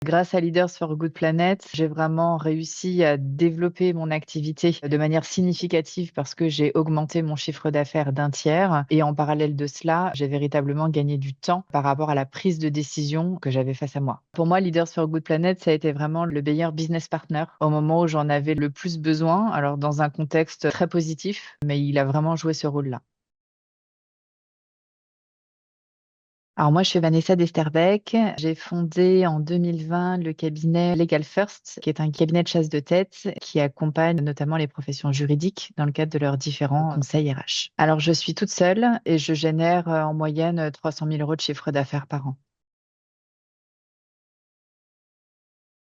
Grâce à Leaders for a Good Planet, j'ai vraiment réussi à développer mon activité de manière significative parce que j'ai augmenté mon chiffre d'affaires d'un tiers et en parallèle de cela, j'ai véritablement gagné du temps par rapport à la prise de décision que j'avais face à moi. Pour moi, Leaders for a Good Planet, ça a été vraiment le meilleur business partner au moment où j'en avais le plus besoin, alors dans un contexte très positif, mais il a vraiment joué ce rôle-là. Alors moi, je suis Vanessa Desterbeck. J'ai fondé en 2020 le cabinet Legal First, qui est un cabinet de chasse de tête qui accompagne notamment les professions juridiques dans le cadre de leurs différents conseils RH. Alors je suis toute seule et je génère en moyenne 300 000 euros de chiffre d'affaires par an.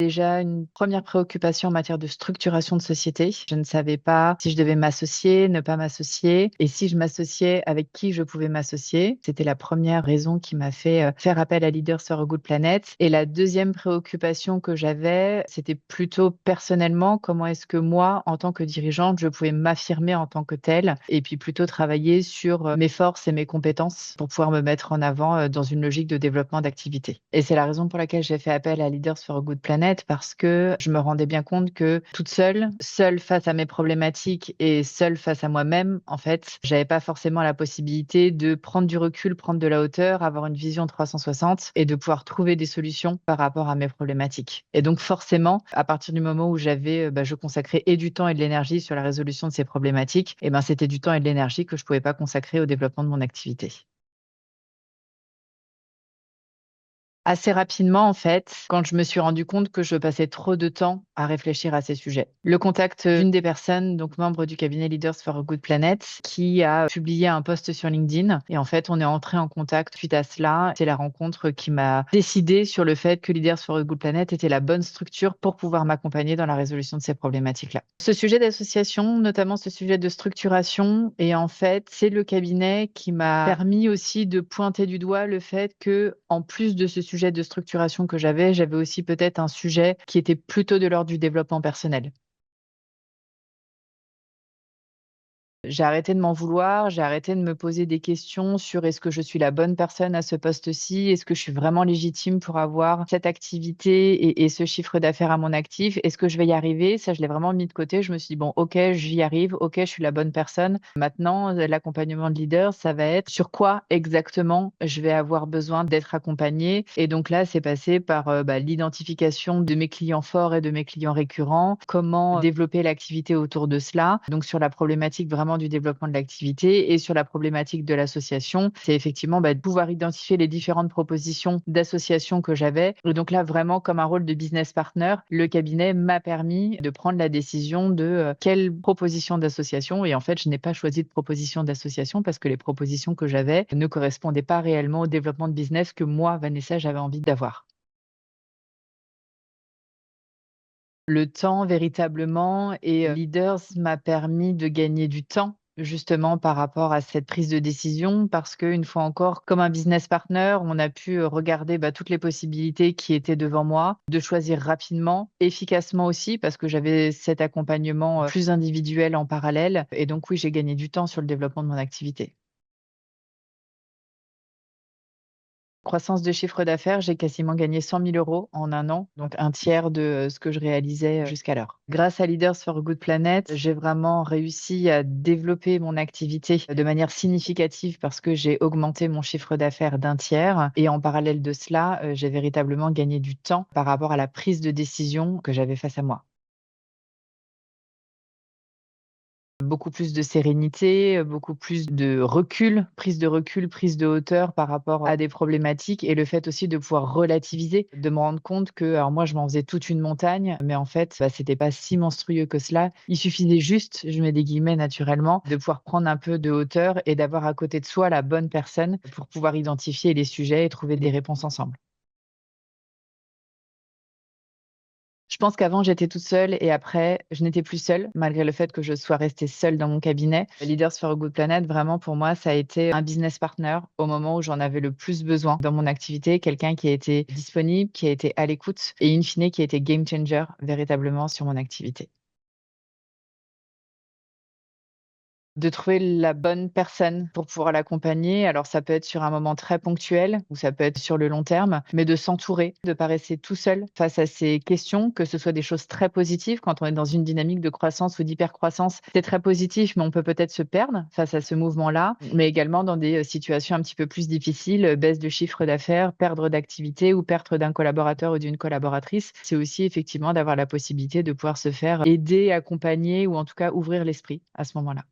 Déjà, une première préoccupation en matière de structuration de société. Je ne savais pas si je devais m'associer, ne pas m'associer, et si je m'associais, avec qui je pouvais m'associer. C'était la première raison qui m'a fait faire appel à Leaders for a Good Planet. Et la deuxième préoccupation que j'avais, c'était plutôt personnellement, comment est-ce que moi, en tant que dirigeante, je pouvais m'affirmer en tant que telle, et puis plutôt travailler sur mes forces et mes compétences pour pouvoir me mettre en avant dans une logique de développement d'activité. Et c'est la raison pour laquelle j'ai fait appel à Leaders for a Good Planet parce que je me rendais bien compte que toute seule face à mes problématiques et seule face à moi-même, en fait, j'avais pas forcément la possibilité de prendre du recul, prendre de la hauteur, avoir une vision 360 et de pouvoir trouver des solutions par rapport à mes problématiques. Et donc forcément, à partir du moment où je consacrais et du temps et de l'énergie sur la résolution de ces problématiques, et ben c'était du temps et de l'énergie que je pouvais pas consacrer au développement de mon activité. Assez rapidement, en fait, quand je me suis rendu compte que je passais trop de temps à réfléchir à ces sujets. Le contact d'une des personnes, donc membre du cabinet Leaders for a Good Planet, qui a publié un post sur LinkedIn. Et en fait, on est entré en contact suite à cela. C'est la rencontre qui m'a décidé sur le fait que Leaders for a Good Planet était la bonne structure pour pouvoir m'accompagner dans la résolution de ces problématiques-là. Ce sujet d'association, notamment ce sujet de structuration, et en fait, c'est le cabinet qui m'a permis aussi de pointer du doigt le fait que, en plus de ce sujet de structuration que j'avais aussi peut-être un sujet qui était plutôt de l'ordre du développement personnel. J'ai arrêté de m'en vouloir, j'ai arrêté de me poser des questions sur est-ce que je suis la bonne personne à ce poste-ci? Est-ce que je suis vraiment légitime pour avoir cette activité et ce chiffre d'affaires à mon actif? Est-ce que je vais y arriver? Ça, je l'ai vraiment mis de côté. Je me suis dit, bon, OK, j'y arrive. OK, je suis la bonne personne. Maintenant, l'accompagnement de leader, ça va être sur quoi exactement je vais avoir besoin d'être accompagnée. Et donc là, c'est passé par l'identification de mes clients forts et de mes clients récurrents, comment développer l'activité autour de cela. Donc sur la problématique vraiment du développement de l'activité et sur la problématique de l'association, c'est effectivement de pouvoir identifier les différentes propositions d'association que j'avais. Et donc là, vraiment comme un rôle de business partner, le cabinet m'a permis de prendre la décision de quelle proposition d'association. Et en fait, je n'ai pas choisi de proposition d'association parce que les propositions que j'avais ne correspondaient pas réellement au développement de business que moi, Vanessa, j'avais envie d'avoir. Le temps véritablement et Leaders m'a permis de gagner du temps, justement par rapport à cette prise de décision parce qu'une fois encore, comme un business partner, on a pu, regarder, toutes les possibilités qui étaient devant moi, de choisir rapidement, efficacement aussi parce que j'avais cet accompagnement, plus individuel en parallèle et donc oui, j'ai gagné du temps sur le développement de mon activité. Croissance de chiffre d'affaires, j'ai quasiment gagné 100 000 euros en un an, donc un tiers de ce que je réalisais jusqu'alors. Grâce à Leaders for a Good Planet, j'ai vraiment réussi à développer mon activité de manière significative parce que j'ai augmenté mon chiffre d'affaires d'un tiers et en parallèle de cela, j'ai véritablement gagné du temps par rapport à la prise de décision que j'avais face à moi. Beaucoup plus de sérénité, beaucoup plus de recul, prise de hauteur par rapport à des problématiques et le fait aussi de pouvoir relativiser, de me rendre compte que alors moi je m'en faisais toute une montagne, mais en fait, c'était pas si monstrueux que cela. Il suffisait juste, je mets des guillemets naturellement, de pouvoir prendre un peu de hauteur et d'avoir à côté de soi la bonne personne pour pouvoir identifier les sujets et trouver des réponses ensemble. Je pense qu'avant, j'étais toute seule et après, je n'étais plus seule, malgré le fait que je sois restée seule dans mon cabinet. Leaders for a Good Planet, vraiment, pour moi, ça a été un business partner au moment où j'en avais le plus besoin dans mon activité, quelqu'un qui a été disponible, qui a été à l'écoute et in fine, qui a été game changer véritablement sur mon activité. De trouver la bonne personne pour pouvoir l'accompagner. Alors ça peut être sur un moment très ponctuel ou ça peut être sur le long terme, mais de s'entourer, de pas rester tout seul face à ces questions, que ce soit des choses très positives quand on est dans une dynamique de croissance ou d'hypercroissance. C'est très positif, mais on peut peut-être se perdre face à ce mouvement-là, mais également dans des situations un petit peu plus difficiles, baisse de chiffre d'affaires, perdre d'activité ou perte d'un collaborateur ou d'une collaboratrice. C'est aussi effectivement d'avoir la possibilité de pouvoir se faire aider, accompagner ou en tout cas ouvrir l'esprit à ce moment-là.